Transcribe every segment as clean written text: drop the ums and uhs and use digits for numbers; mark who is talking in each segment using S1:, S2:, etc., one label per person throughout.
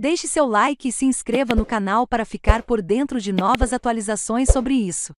S1: Deixe seu like e se inscreva no canal para ficar por dentro de novas atualizações sobre isso.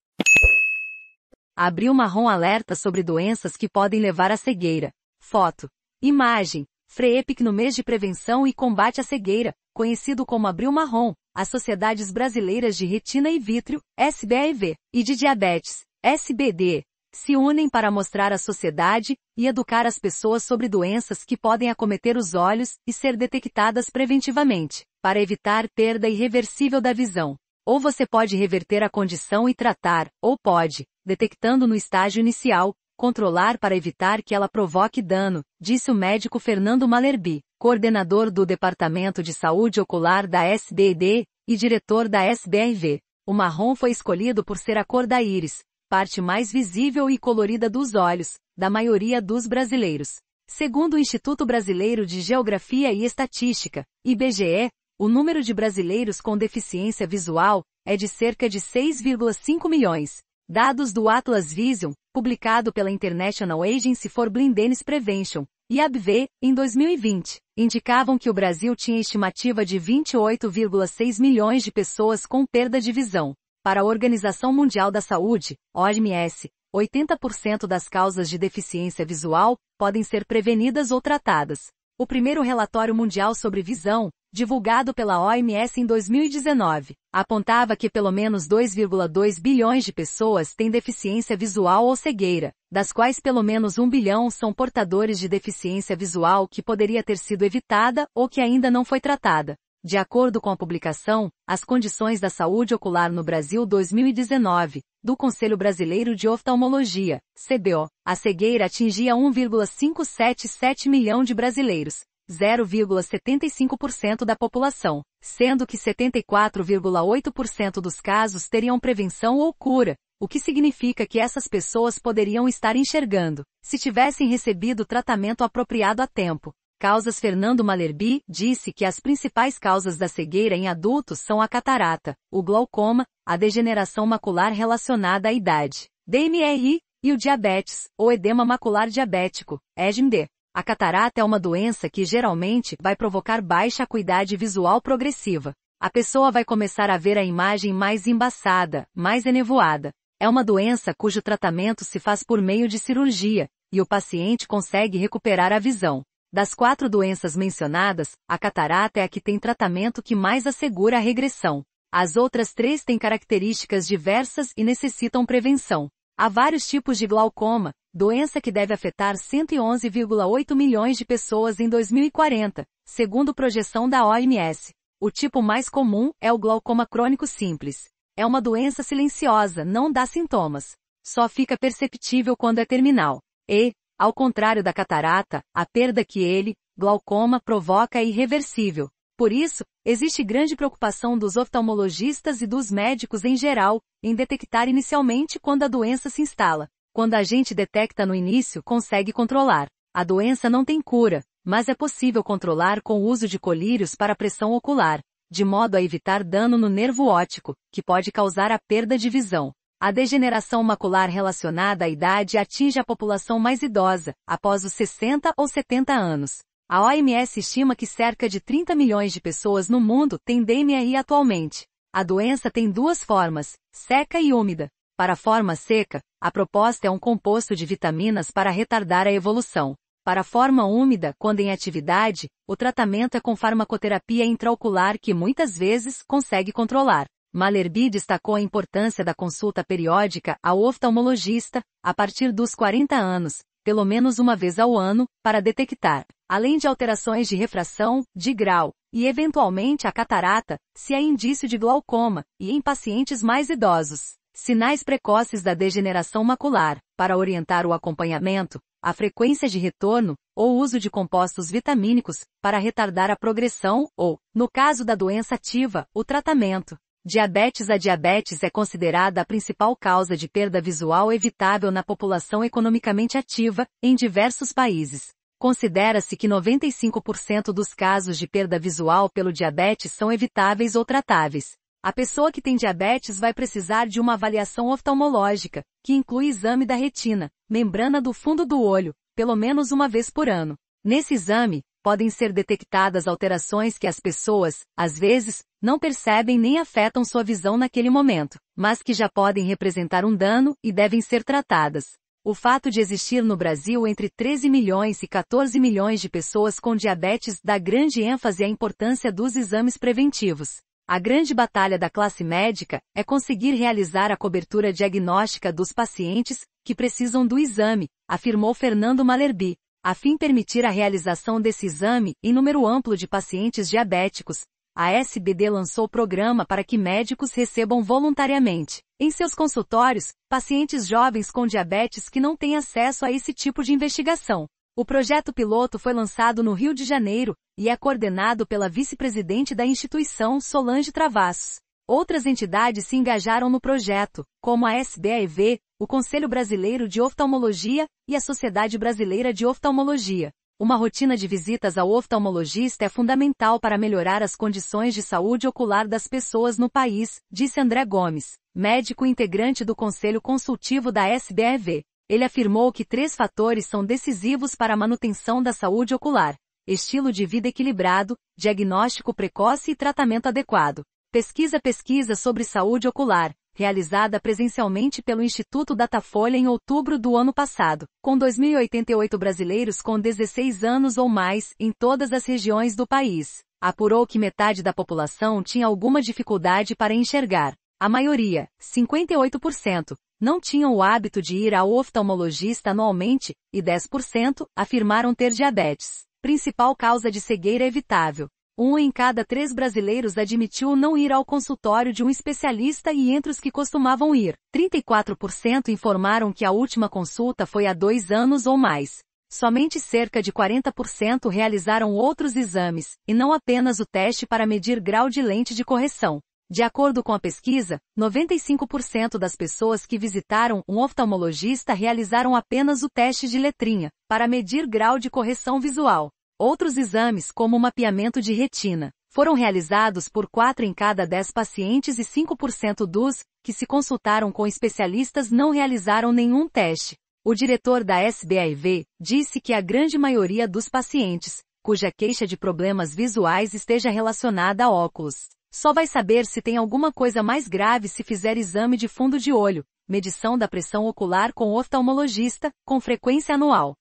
S1: Abril marrom alerta sobre doenças que podem levar à cegueira. Foto. Imagem. FREEPIC no mês de prevenção e combate à cegueira, conhecido como Abril Marrom, as Sociedades Brasileiras de Retina e Vítreo, SBRV, e de Diabetes, SBD, se unem para mostrar à sociedade e educar as pessoas sobre doenças que podem acometer os olhos e ser detectadas preventivamente, para evitar perda irreversível da visão. Ou você pode reverter a condição e tratar, ou pode, detectando no estágio inicial, controlar para evitar que ela provoque dano, disse o médico Fernando Malerbi, coordenador do Departamento de Saúde Ocular da SBD e diretor da SBRV. O marrom foi escolhido por ser a cor da íris, parte mais visível e colorida dos olhos, da maioria dos brasileiros. Segundo o Instituto Brasileiro de Geografia e Estatística, IBGE, o número de brasileiros com deficiência visual é de cerca de 6,5 milhões. Dados do Atlas Vision, publicado pela International Agency for Blindness Prevention, IABV, em 2020, indicavam que o Brasil tinha estimativa de 28,6 milhões de pessoas com perda de visão. Para a Organização Mundial da Saúde, OMS, 80% das causas de deficiência visual podem ser prevenidas ou tratadas. O primeiro relatório mundial sobre visão, divulgado pela OMS em 2019, apontava que pelo menos 2,2 bilhões de pessoas têm deficiência visual ou cegueira, das quais pelo menos 1 bilhão são portadores de deficiência visual que poderia ter sido evitada ou que ainda não foi tratada. De acordo com a publicação, As Condições da Saúde Ocular no Brasil 2019, do Conselho Brasileiro de Oftalmologia, CBO, a cegueira atingia 1,577 milhão de brasileiros, 0,75% da população, sendo que 74,8% dos casos teriam prevenção ou cura, o que significa que essas pessoas poderiam estar enxergando, se tivessem recebido tratamento apropriado a tempo. Causas. Fernando Malerbi disse que as principais causas da cegueira em adultos são a catarata, o glaucoma, a degeneração macular relacionada à idade, DMRI, e o diabetes, ou edema macular diabético, EDMD. A catarata é uma doença que geralmente vai provocar baixa acuidade visual progressiva. A pessoa vai começar a ver a imagem mais embaçada, mais enevoada. É uma doença cujo tratamento se faz por meio de cirurgia, e o paciente consegue recuperar a visão. Das 4 doenças mencionadas, a catarata é a que tem tratamento que mais assegura a regressão. As outras 3 têm características diversas e necessitam prevenção. Há vários tipos de glaucoma, doença que deve afetar 111,8 milhões de pessoas em 2040, segundo projeção da OMS. O tipo mais comum é o glaucoma crônico simples. É uma doença silenciosa, não dá sintomas. Só fica perceptível quando é terminal. E, ao contrário da catarata, a perda que ele, glaucoma, provoca é irreversível. Por isso, existe grande preocupação dos oftalmologistas e dos médicos em geral, em detectar inicialmente quando a doença se instala. Quando a gente detecta no início, consegue controlar. A doença não tem cura, mas é possível controlar com o uso de colírios para pressão ocular, de modo a evitar dano no nervo óptico, que pode causar a perda de visão. A degeneração macular relacionada à idade atinge a população mais idosa, após os 60 ou 70 anos. A OMS estima que cerca de 30 milhões de pessoas no mundo têm DMRI atualmente. A doença tem 2 formas, seca e úmida. Para a forma seca, a proposta é um composto de vitaminas para retardar a evolução. Para a forma úmida, quando em atividade, o tratamento é com farmacoterapia intraocular que muitas vezes consegue controlar. Malerbi destacou a importância da consulta periódica ao oftalmologista, a partir dos 40 anos, pelo menos uma vez ao ano, para detectar, além de alterações de refração, de grau, e eventualmente a catarata, se há indício de glaucoma, e em pacientes mais idosos. Sinais precoces da degeneração macular, para orientar o acompanhamento, a frequência de retorno, ou uso de compostos vitamínicos, para retardar a progressão, ou, no caso da doença ativa, o tratamento. Diabetes. A diabetes é considerada a principal causa de perda visual evitável na população economicamente ativa, em diversos países. Considera-se que 95% dos casos de perda visual pelo diabetes são evitáveis ou tratáveis. A pessoa que tem diabetes vai precisar de uma avaliação oftalmológica, que inclui exame da retina, membrana do fundo do olho, pelo menos uma vez por ano. Nesse exame, podem ser detectadas alterações que as pessoas, às vezes, não percebem nem afetam sua visão naquele momento, mas que já podem representar um dano e devem ser tratadas. O fato de existir no Brasil entre 13 milhões e 14 milhões de pessoas com diabetes dá grande ênfase à importância dos exames preventivos. A grande batalha da classe médica é conseguir realizar a cobertura diagnóstica dos pacientes que precisam do exame, afirmou Fernando Malerbi. A fim de permitir a realização desse exame em número amplo de pacientes diabéticos, a SBD lançou o programa para que médicos recebam voluntariamente, em seus consultórios, pacientes jovens com diabetes que não têm acesso a esse tipo de investigação. O projeto piloto foi lançado no Rio de Janeiro e é coordenado pela vice-presidente da instituição, Solange Travassos. Outras entidades se engajaram no projeto, como a SBAEV, o Conselho Brasileiro de Oftalmologia e a Sociedade Brasileira de Oftalmologia. Uma rotina de visitas ao oftalmologista é fundamental para melhorar as condições de saúde ocular das pessoas no país, disse André Gomes, médico integrante do Conselho Consultivo da SBAEV. Ele afirmou que 3 fatores são decisivos para a manutenção da saúde ocular: estilo de vida equilibrado, diagnóstico precoce e tratamento adequado. Pesquisa sobre saúde ocular, realizada presencialmente pelo Instituto Datafolha em outubro do ano passado, com 2.088 brasileiros com 16 anos ou mais, em todas as regiões do país, apurou que metade da população tinha alguma dificuldade para enxergar. A maioria, 58%, não tinham o hábito de ir ao oftalmologista anualmente, e 10% afirmaram ter diabetes, principal causa de cegueira evitável. 1 em cada 3 brasileiros admitiu não ir ao consultório de um especialista e entre os que costumavam ir, 34% informaram que a última consulta foi há 2 anos ou mais. Somente cerca de 40% realizaram outros exames, e não apenas o teste para medir grau de lente de correção. De acordo com a pesquisa, 95% das pessoas que visitaram um oftalmologista realizaram apenas o teste de letrinha, para medir grau de correção visual. Outros exames, como o mapeamento de retina, foram realizados por 4 em cada 10 pacientes e 5% dos que se consultaram com especialistas não realizaram nenhum teste. O diretor da SBAEV disse que a grande maioria dos pacientes, cuja queixa de problemas visuais esteja relacionada a óculos, só vai saber se tem alguma coisa mais grave se fizer exame de fundo de olho, medição da pressão ocular com oftalmologista, com frequência anual.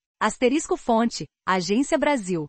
S1: *Fonte, Agência Brasil.